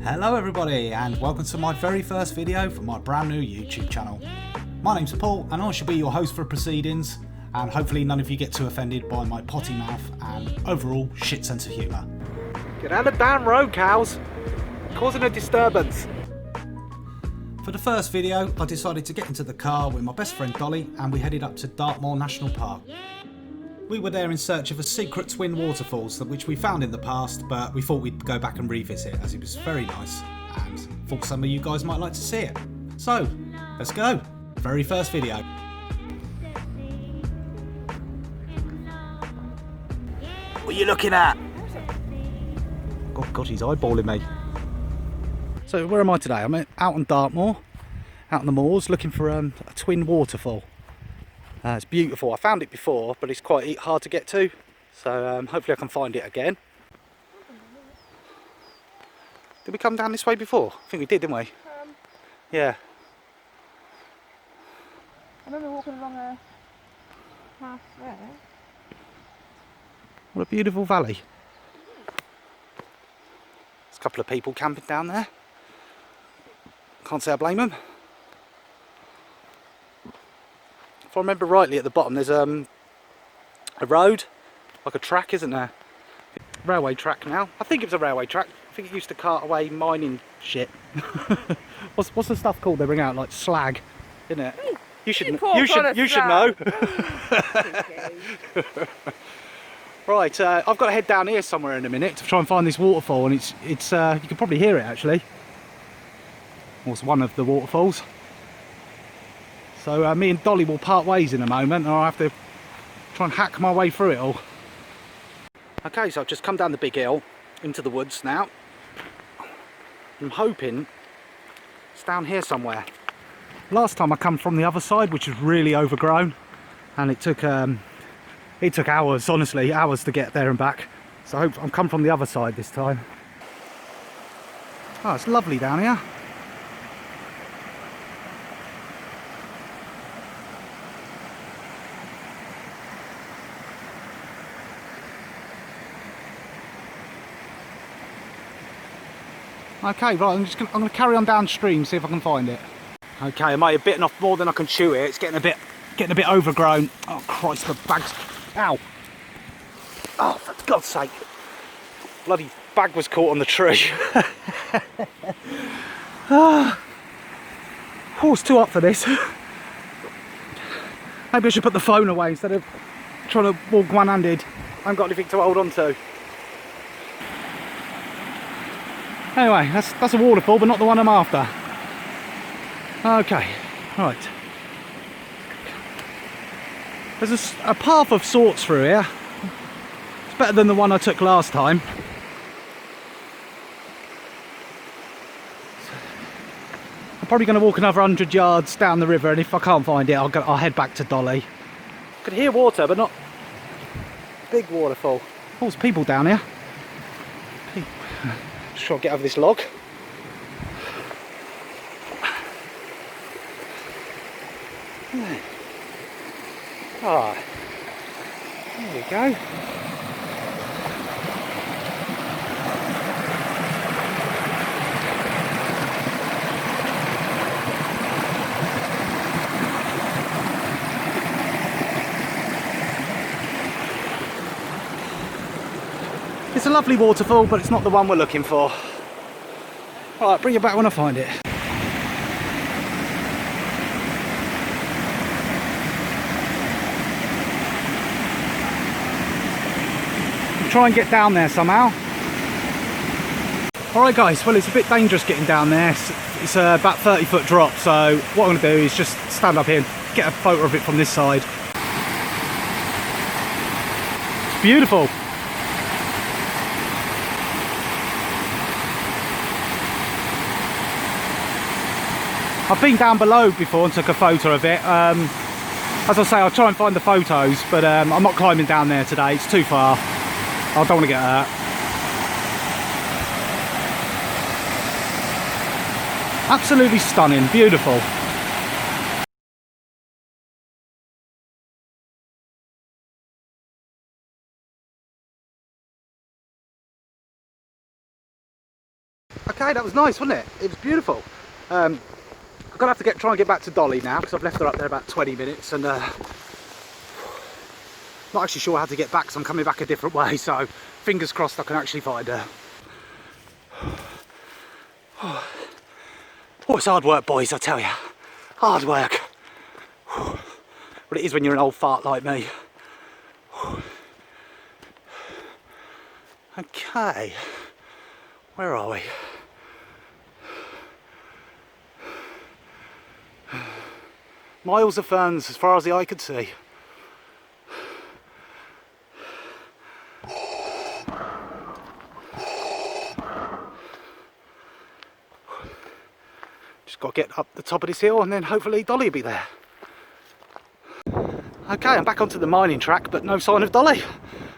Hello everybody and welcome to my very first video for my brand new YouTube channel. My name's Paul and I shall be your host for proceedings, and hopefully none of you get too offended by my potty mouth and overall shit sense of humour. Get out of the damn road, cows! Causing a disturbance. For the first video I decided to get into the car with my best friend Dolly and we headed up to Dartmoor National Park. We were there in search of a secret twin waterfalls which we found in the past, but we thought we'd go back and revisit as it was very nice and thought some of you guys might like to see it. So, let's go. Very first video. What are you looking at? God, he's eyeballing me. So where am I today? I'm out on Dartmoor, out on the moors, looking for a twin waterfall. It's beautiful. I found it before, but it's quite hard to get to, so hopefully I can find it again. Did we come down this way before? I think we did, didn't we? Yeah. I remember walking along a path there. What a beautiful valley. There's a couple of people camping down there. Can't say I blame them. If I remember rightly, at the bottom there's a road, like a track, isn't there? Railway track now. I think it was a railway track. I think it used to cart away mining shit. what's the stuff called they bring out, like slag, isn't it? You should know. Right, I've got to head down here somewhere in a minute to try and find this waterfall, and it's you can probably hear it actually. Well, it's one of the waterfalls. So me and Dolly will part ways in a moment, and I'll have to try and hack my way through it all. Okay, so I've just come down the big hill into the woods now. I'm hoping it's down here somewhere. Last time I come from the other side, which was really overgrown, and it took hours, honestly, hours to get there and back. So I hope I'm come from the other side this time. Oh, it's lovely down here. Okay, right, I'm going to carry on downstream, see if I can find it. Okay, I might have bitten off more than I can chew here. It's getting a bit overgrown. Oh Christ, the bag's... Ow! Oh, for God's sake! Bloody bag was caught on the tree. Oh, it's too hot for this. Maybe I should put the phone away instead of trying to walk one-handed. I haven't got anything to hold on to. Anyway, that's a waterfall, but not the one I'm after. Okay, right. There's a path of sorts through here. It's better than the one I took last time. I'm probably going to walk another 100 yards down the river, and if I can't find it, I'll head back to Dolly. I can hear water, but not big waterfall. Oh, there's people down here. Just try to get over this log. Ah, there we go. It's a lovely waterfall, but it's not the one we're looking for. Right, bring it back when I find it. Try and get down there somehow. Alright guys, well it's a bit dangerous getting down there. It's about 30-foot drop, so what I'm going to do is just stand up here and get a photo of it from this side. It's beautiful. I've been down below before and took a photo of it. As I say, I'll try and find the photos, but I'm not climbing down there today, it's too far. I don't want to get hurt. Absolutely stunning, beautiful. Okay, that was nice, wasn't it? It was beautiful. I'm gonna have to try and get back to Dolly now because I've left her up there about 20 minutes and not actually sure how to get back, so I'm coming back a different way. So fingers crossed I can actually find her. Oh, it's hard work, boys, I tell you. Hard work. But it is when you're an old fart like me. Okay, where are we? Miles of ferns as far as the eye could see. Just got to get up the top of this hill and then hopefully Dolly will be there. Okay, I'm back onto the mining track, but no sign of Dolly.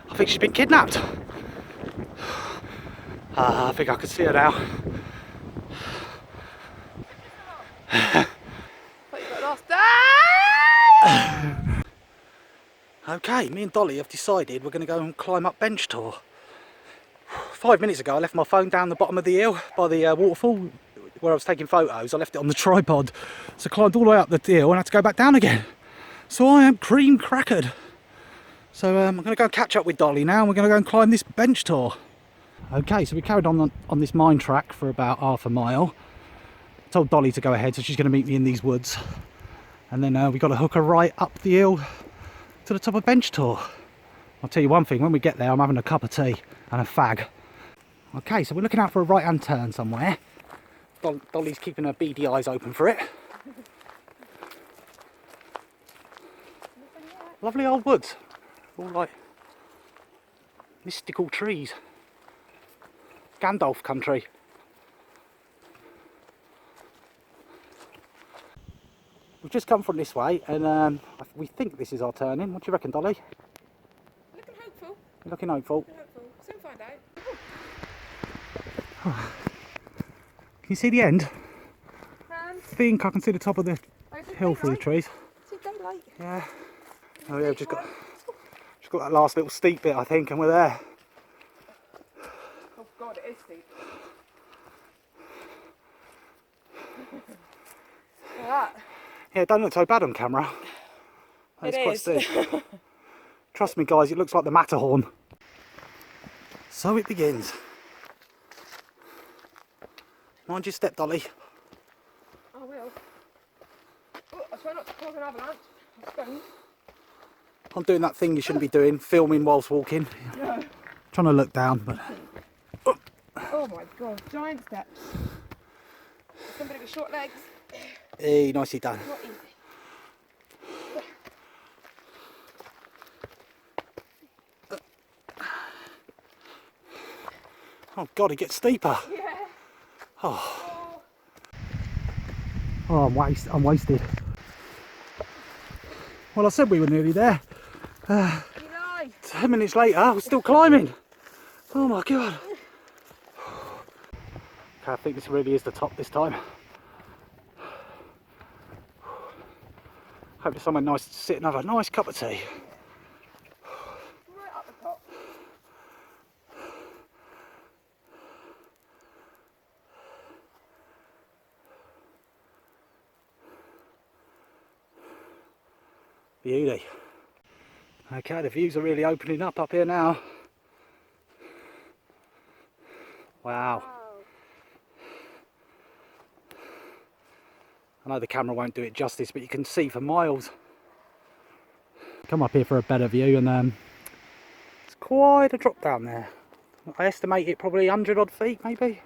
I think she's been kidnapped. I think I can see her now. But you got lost. Okay, me and Dolly have decided we're going to go and climb up Bench Tor. 5 minutes ago I left my phone down the bottom of the hill by the waterfall where I was taking photos. I left it on the tripod, so I climbed all the way up the hill and had to go back down again. So I am cream crackered. So I'm going to go and catch up with Dolly now and we're going to go and climb this Bench Tor. Okay, so we carried on this mine track for about half a mile. I told Dolly to go ahead, so she's going to meet me in these woods. And then we got to hook her right up the hill to the top of Bench Tor. I'll tell you one thing, when we get there I'm having a cup of tea and a fag. Okay, so we're looking out for a right hand turn somewhere. Dolly's keeping her beady eyes open for it. Lovely old woods, all like mystical trees. Gandalf country. We've just come from this way and we think this is our turning. What do you reckon, Dolly? Looking hopeful. You're looking hopeful. Soon find out. Can you see the end? And I think I can see the top of the hill through the trees. see daylight. Yeah. Oh yeah, we've just got that last little steep bit I think and we're there. Oh God, it is steep. Look at that. Yeah, it don't look so bad on camera. It's quite steep. Trust me guys, it looks like the Matterhorn. So it begins. Mind your step, Dolly. I will. Oh, I try not to cause an avalanche. I'm stoned. I'm doing that thing you shouldn't be doing, filming whilst walking. No. Trying to look down, but Oh my God, giant steps. Somebody with short legs. hey, nicely done. Not easy. Oh God, it gets steeper. Yeah. Oh, I'm wasted. Well, I said we were nearly there. You lie. 10 minutes later, we're still climbing. Oh my God. Okay, I think this really is the top this time. Hope there's somewhere nice to sit and have a nice cup of tea. Right up the top. Beauty. Okay, the views are really opening up here now. Wow. I know the camera won't do it justice, but you can see for miles. Come up here for a better view and it's quite a drop down there. I estimate it probably 100 odd feet maybe.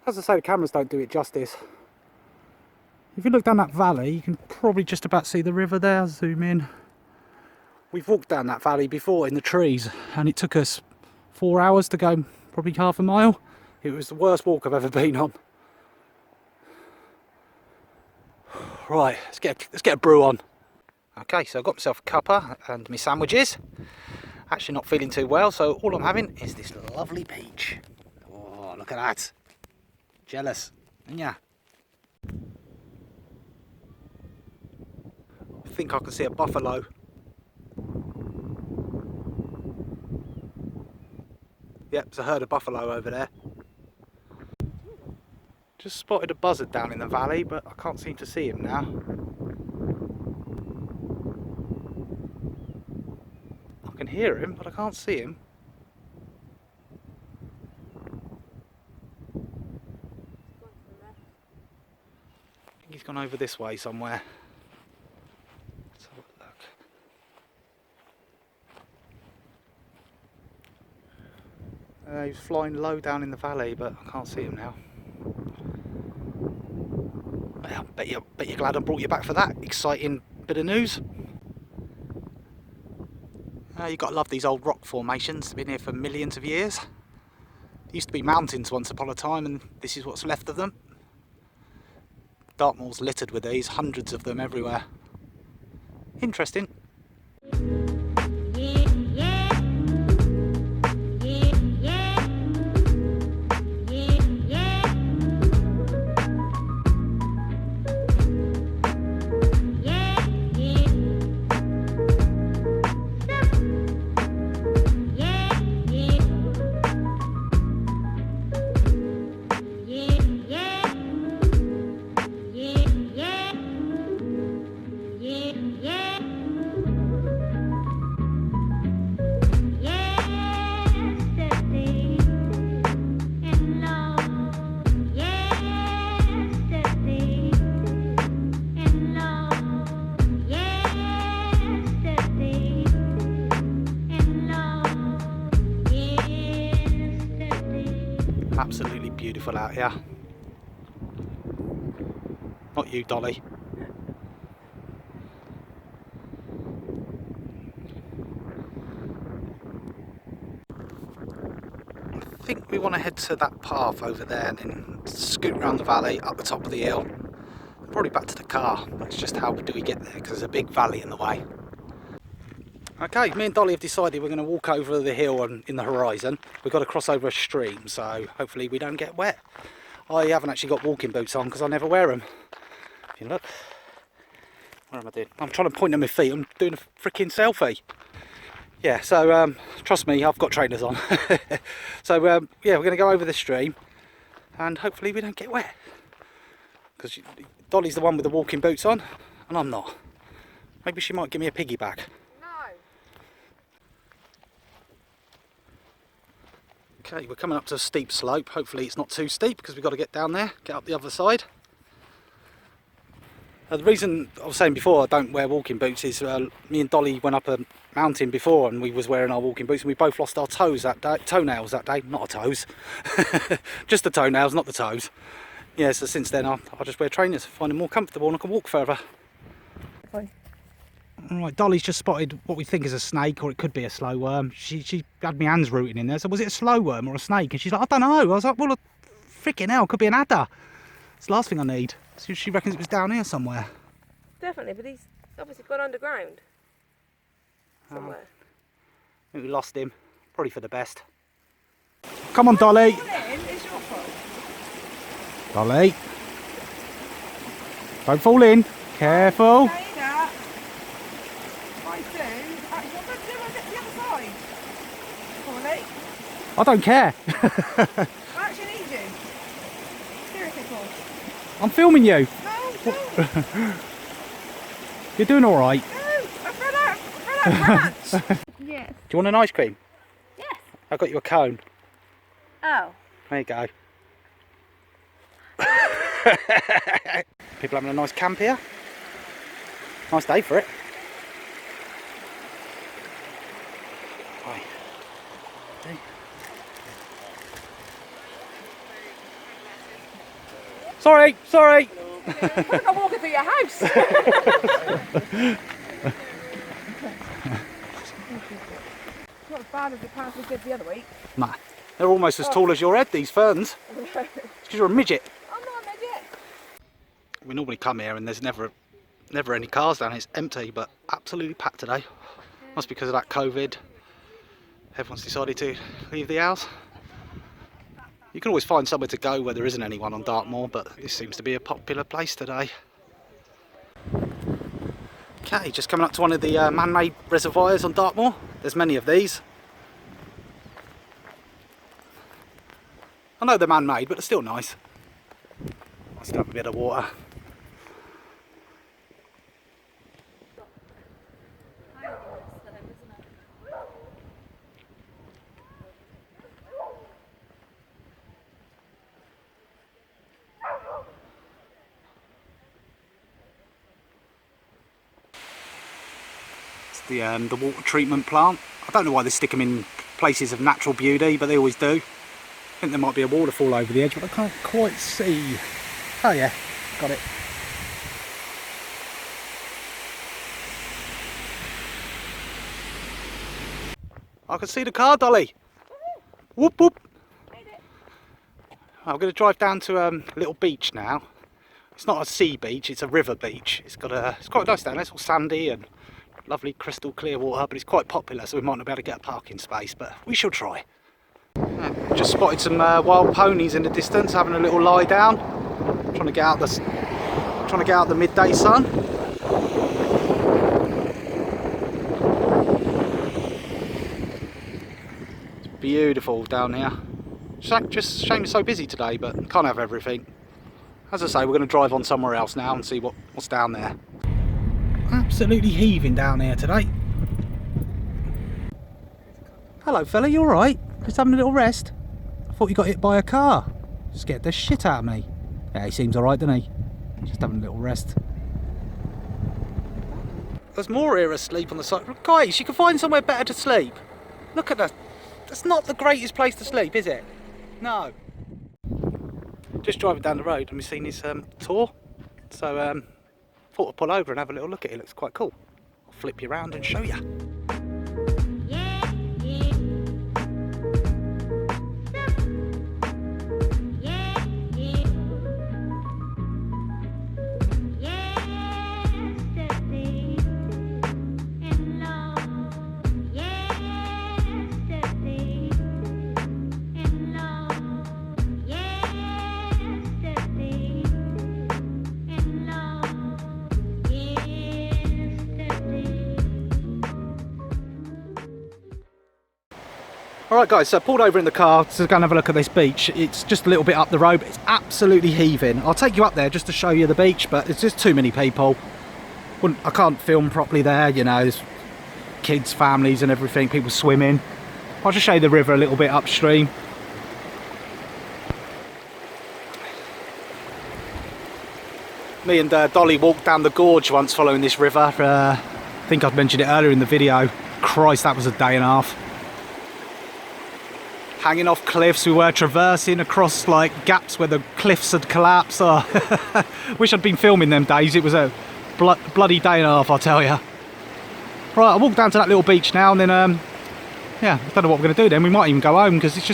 As I say, the cameras don't do it justice. If you look down that valley, you can probably just about see the river there. I'll zoom in. We've walked down that valley before in the trees and it took us 4 hours to go probably half a mile. It was the worst walk I've ever been on. Right, let's get a brew on. Okay, so I've got myself a cuppa and my sandwiches. Actually not feeling too well, so all I'm having is this lovely peach. Oh, look at that. Jealous, yeah. I think I can see a buffalo. Yep, there's a herd of buffalo over there. Just spotted a buzzard down in the valley, but I can't seem to see him now. I can hear him, but I can't see him. I think he's gone over this way somewhere. Let's have a look. He was flying low down in the valley, but I can't see him now. Well, bet you're glad I brought you back for that exciting bit of news. You've got to love these old rock formations. Been here for millions of years. There used to be mountains once upon a time, and this is what's left of them. Dartmoor's littered with these, hundreds of them everywhere. Interesting. Absolutely beautiful out here. Not you, Dolly. I think we want to head to that path over there and then scoot around the valley up the top of the hill. Probably back to the car, but it's just how do we get there because there's a big valley in the way. Okay, me and Dolly have decided we're going to walk over the hill in the horizon. We've got to cross over a stream, so hopefully we don't get wet. I haven't actually got walking boots on because I never wear them. If you look, what am I doing? I'm trying to point at my feet. I'm doing a freaking selfie. Yeah, so trust me, I've got trainers on. So yeah, we're going to go over the stream and hopefully we don't get wet. Because Dolly's the one with the walking boots on and I'm not. Maybe she might give me a piggyback. Okay, we're coming up to a steep slope. Hopefully it's not too steep because we've got to get down there, get up the other side. The reason I was saying before I don't wear walking boots is me and Dolly went up a mountain before and we was wearing our walking boots and we both lost our toes that day, toenails that day, not our toes. Just the toenails, not the toes. Yeah, so since then I just wear trainers, find them more comfortable and I can walk further. Fine. Alright, Dolly's just spotted what we think is a snake, or it could be a slow worm. She had my hands rooting in there, so was it a slow worm or a snake? And she's like, I don't know. I was like, well, freaking hell, could be an adder. It's the last thing I need. So she reckons it was down here somewhere. Definitely, but he's obviously gone underground. Somewhere. I think we lost him. Probably for the best. Come on, Dolly. It's your fault. Dolly. Don't fall in. Careful. I don't care. I actually need you. Seriously, Paul. I'm filming you. No, don't. You're doing all right. No, I've run out rats. Yes. Do you want an ice cream? Yes. I've got you a cone. Oh. There you go. People having a nice camp here. Nice day for it. Right. Okay. Sorry. I'm walking through your house. Not as bad as the path we did the other week. Nah, they're almost as tall as your head, these ferns. It's because you're a midget. I'm not a midget. We normally come here and there's never any cars down. It's empty, but absolutely packed today. Must be because of that COVID. Everyone's decided to leave the house. You can always find somewhere to go where there isn't anyone on Dartmoor, but this seems to be a popular place today. Okay, just coming up to one of the man-made reservoirs on Dartmoor. There's many of these. I know they're man-made, but they're still nice. Nice to have a bit of water. The water treatment plant. I don't know why they stick them in places of natural beauty, but they always do. I think there might be a waterfall over the edge, but I can't quite see. Oh yeah, got it. I can see the car, Dolly. Whoop whoop. I'm going to drive down to a little beach now. It's not a sea beach, it's a river beach. It's quite nice down there. It's all sandy and lovely crystal clear water, but it's quite popular, so we might not be able to get a parking space, but we shall try. Just spotted some wild ponies in the distance having a little lie down, trying to get out the midday sun. It's beautiful down here. Just shame it's so busy today, but can't have everything. As I say, we're going to drive on somewhere else now and see what's down there. Absolutely heaving down here today. Hello fella, you alright? Just having a little rest? I thought you got hit by a car. Scared the shit out of me. Yeah, he seems alright, doesn't he? Just having a little rest. There's more here asleep on the side. Guys, you can find somewhere better to sleep. Look at that. That's not the greatest place to sleep, is it? No. Just driving down the road and we've seen his tour. So, thought I'd pull over and have a little look at it. It looks quite cool. I'll flip you around and show you. Alright guys, so I pulled over in the car to go and have a look at this beach. It's just a little bit up the road, but it's absolutely heaving. I'll take you up there just to show you the beach, but it's just too many people. I can't film properly there, you know, there's kids, families and everything, people swimming. I'll just show you the river a little bit upstream. Me and Dolly walked down the gorge once following this river. I think I've mentioned it earlier in the video. Christ, that was a day and a half. Hanging off cliffs, we were traversing across like gaps where the cliffs had collapsed. Oh, wish I'd been filming them days. It was a bloody day and a half, I'll tell you. Right, I walked down to that little beach now, and then yeah, I don't know what we're going to do then. We might even go home because it's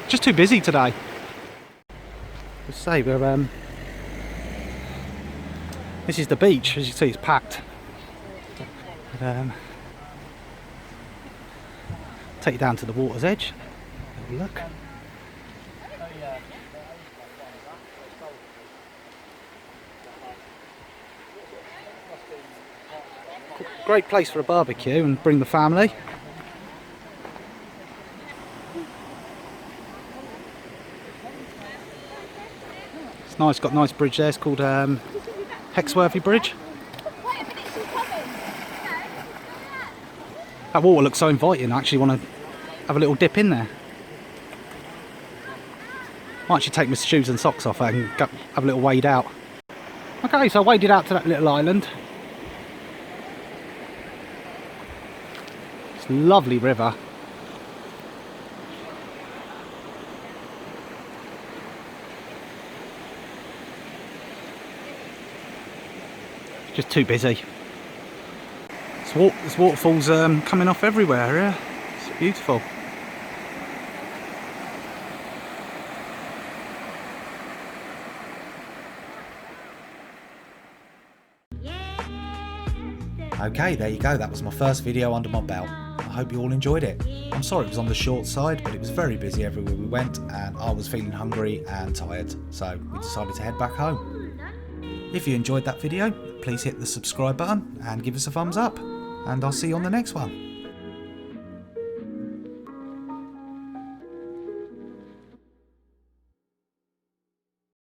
just too busy today. Let's say we're this is the beach. As you can see, it's packed. Take you down to the water's edge. Look. Great place for a barbecue and bring the family. It's nice, got a nice bridge there, it's called Hexworthy Bridge. That water looks so inviting, I actually want to have a little dip in there. Might actually take my shoes and socks off and have a little wade out. Okay, so I waded out to that little island. It's a lovely river. It's just too busy. This waterfall's coming off everywhere, yeah? It's beautiful. Okay, there you go, that was my first video under my belt. I hope you all enjoyed it. I'm sorry it was on the short side, but it was very busy everywhere we went and I was feeling hungry and tired, so we decided to head back home. If you enjoyed that video, please hit the subscribe button and give us a thumbs up, and I'll see you on the next one.